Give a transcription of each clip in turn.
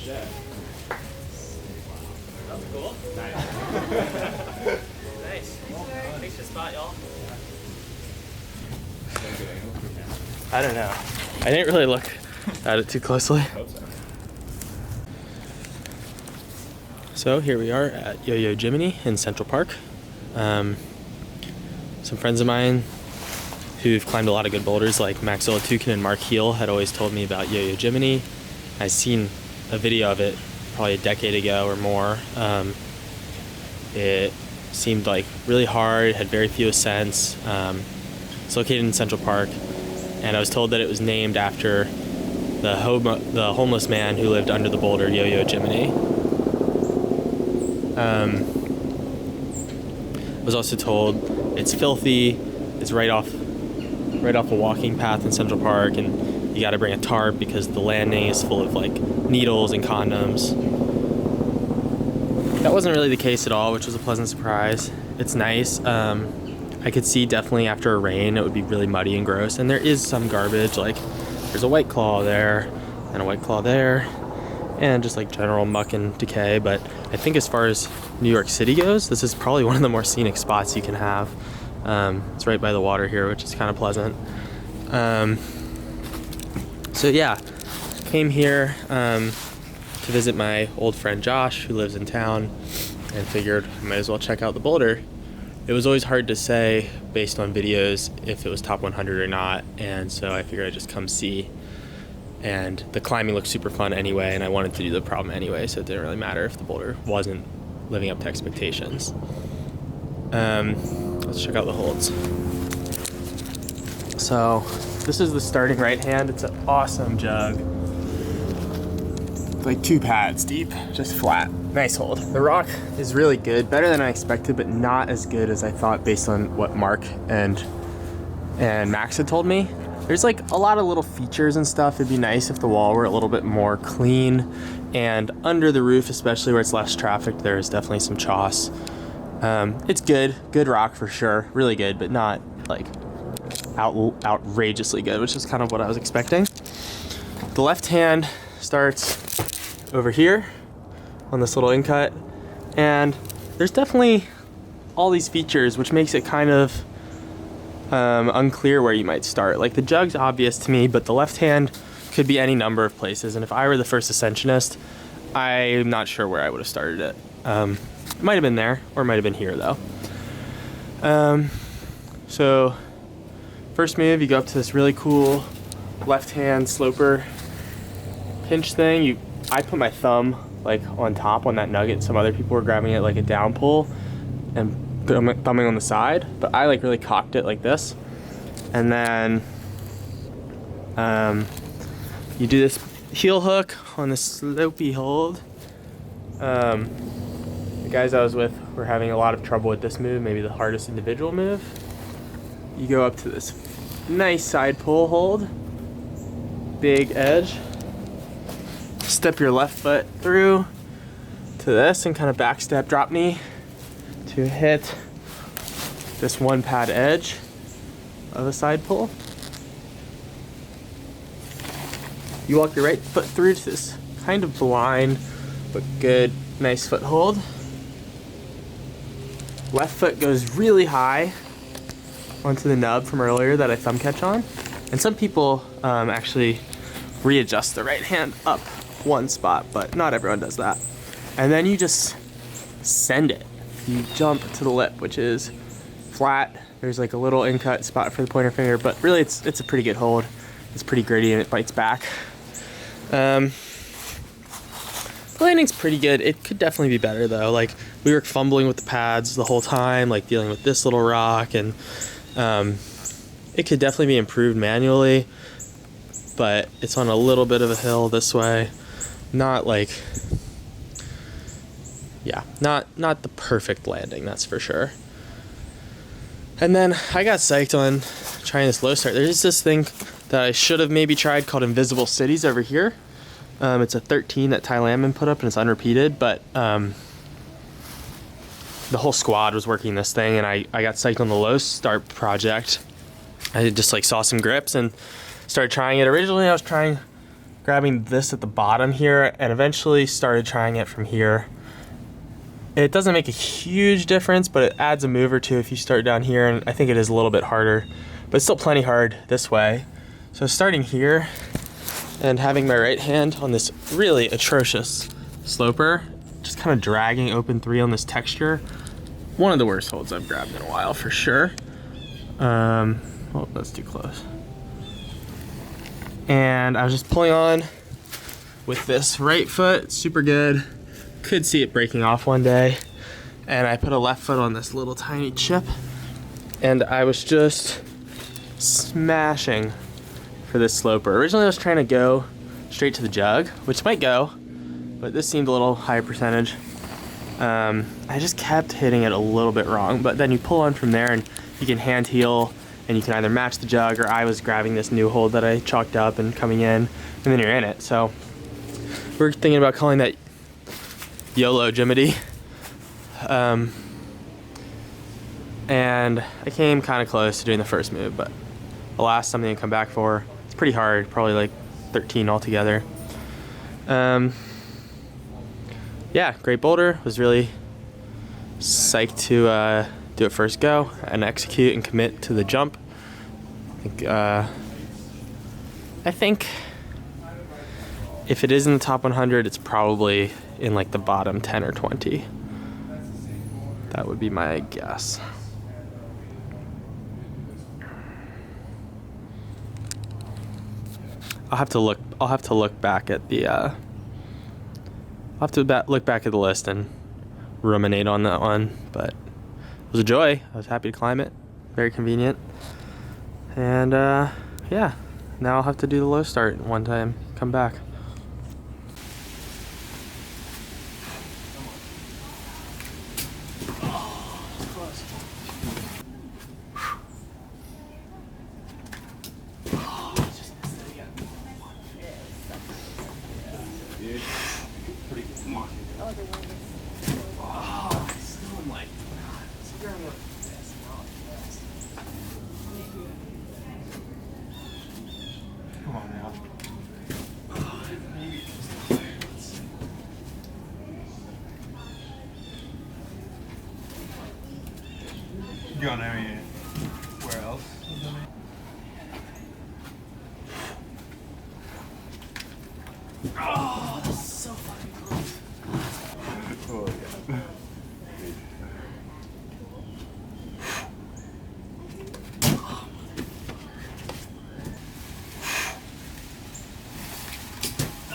Yeah. That's cool. Nice. Nice. Thanks for the spot, y'all. I don't know. I didn't really look at it too closely. I hope so. So here we are at YoYo Jimminy in Central Park. Some friends of mine who've climbed a lot of good boulders like Max Olatukin and Mark Heel had always told me about YoYo Jimminy. I'd seen a video of it probably a decade ago or more. It seemed like really hard, had very few ascents. It's located in Central Park, and I was told that it was named after the homeless man who lived under the boulder YoYo Jimminy. I was also told it's filthy. It's right off a walking path in Central Park, and you got to bring a tarp because the landing is full of like needles and condoms. That wasn't really the case at all, which was a pleasant surprise. It's nice. I could see definitely after a rain it would be really muddy and gross, and there is some garbage, like there's a White Claw there and a White Claw there and just like general muck and decay. But I think as far as New York City goes, this is probably one of the more scenic spots you can have. It's right by the water here, which is kind of pleasant. So yeah, came here to visit my old friend Josh, who lives in town, and figured I might as well check out the boulder. It was always hard to say based on videos if it was top 100 or not, and so I figured I'd just come see. And the climbing looked super fun anyway, and I wanted to do the problem anyway, so it didn't really matter if the boulder wasn't living up to expectations. Let's check out the holds. So this is the starting right hand. It's an awesome jug. Like 2 pads deep, just flat. Nice hold. The rock is really good, better than I expected, but not as good as I thought based on what Mark and Max had told me. There's like a lot of little features and stuff. It'd be nice if the wall were a little bit more clean, and under the roof, especially where it's less trafficked, there's definitely some choss. It's good rock for sure, really good, but not like outrageously good, which is kind of what I was expecting. The left hand starts over here on this little in-cut, and there's definitely all these features, which makes it kind of unclear where you might start. Like the jug's obvious to me, but the left hand could be any number of places, and if I were the first ascensionist, I'm not sure where I would have started it. It might have been there, or it might have been here though. So first move, you go up to this really cool left hand sloper pinch thing. I put my thumb like on top on that nugget. Some other people were grabbing it like a down pull and thumbing on the side, but I like really cocked it like this. And then you do this heel hook on the slopey hold. The guys I was with were having a lot of trouble with this move, maybe the hardest individual move. You go up to this nice side pull hold, big edge, step your left foot through to this and kind of back step drop knee to hit this 1 pad edge of a side pull. You walk your right foot through to this kind of blind but good, nice foothold. Left foot goes really high onto the nub from earlier that I thumb catch on. And some people actually readjust the right hand up 1 spot, but not everyone does that. And then you just send it. You jump to the lip, which is flat. There's like a little in-cut spot for the pointer finger, but really it's a pretty good hold. It's pretty gritty and it bites back. The landing's pretty good. It could definitely be better though. Like we were fumbling with the pads the whole time, like dealing with this little rock, and it could definitely be improved manually, but it's on a little bit of a hill this way. Not like, yeah, not the perfect landing, that's for sure. And then I got psyched on trying this low start. There's this thing that I should have maybe tried called Invisible Cities over here. It's a 13 that Ty Lamman put up, and it's unrepeated, but the whole squad was working this thing, and I got psyched on the low start project. I just like saw some grips and started trying it. Originally I was trying grabbing this at the bottom here and eventually started trying it from here. It doesn't make a huge difference, but it adds a move or two if you start down here, and I think it is a little bit harder, but it's still plenty hard this way. So starting here and having my right hand on this really atrocious sloper, just kind of dragging open 3 on this texture. One of the worst holds I've grabbed in a while for sure. Oh, that's too close. And I was just pulling on with this right foot, super good. Could see it breaking off one day. And I put a left foot on this little tiny chip, and I was just smashing for this sloper. Originally I was trying to go straight to the jug, which might go, but this seemed a little higher percentage. I just kept hitting it a little bit wrong, but then you pull on from there and you can hand heel, and you can either match the jug, or I was grabbing this new hold that I chalked up and coming in, and then you're in it. So we're thinking about calling that YoYo Jimminy. And I came kind of close to doing the first move, but alas, something to come back for. It's pretty hard, probably like 13 altogether. Yeah, great boulder. Was really psyched to do it first go and execute and commit to the jump. I think if it is in the top 100, it's probably in like the bottom 10 or 20. That would be my guess. I'll have to look back at the look back at the list and ruminate on that one, but it was a joy. I was happy to climb it. Very convenient. And yeah, now I'll have to do the low start one time, come back. Come on now. You don't know where else? Oh, this is so fucking close. Oh, yeah.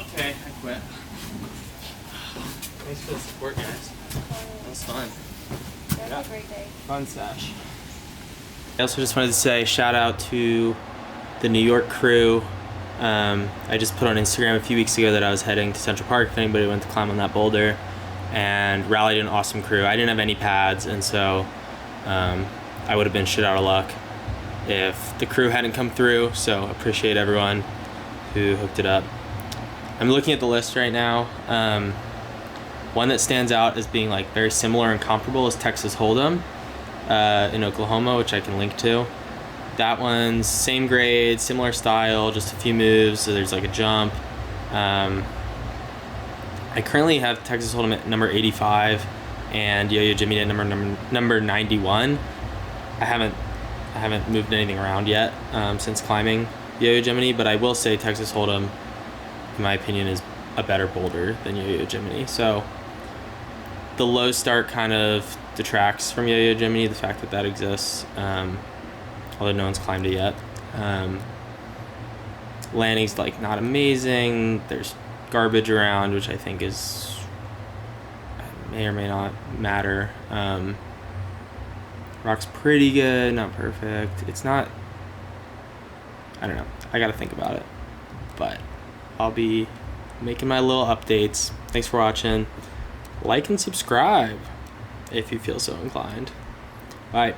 Okay, I quit. Thanks for the support, guys. That was fun. That was a great day. Fun sesh. I also just wanted to say shout out to the New York crew. I just put on Instagram a few weeks ago that I was heading to Central Park if anybody went to climb on that boulder, and rallied an awesome crew. I didn't have any pads, and so I would have been shit out of luck if the crew hadn't come through, so appreciate everyone who hooked it up. I'm looking at the list right now. One that stands out as being like very similar and comparable is Texas Hold'em in Oklahoma, which I can link to. That one's same grade, similar style, just a few moves, so there's like a jump. I currently have Texas Hold'em at number 85 and YoYo Jimminy at number 91. I haven't moved anything around yet since climbing YoYo Jimminy, but I will say Texas Hold'em, in my opinion, is a better boulder than YoYo Jimminy. So the low start kind of detracts from YoYo Jimminy, the fact that that exists, although no one's climbed it yet. Landing's like not amazing. There's garbage around, which I think is may or may not matter. Rock's pretty good, not perfect. It's not, I don't know. I gotta think about it. But I'll be making my little updates. Thanks for watching. Like and subscribe if you feel so inclined. Bye.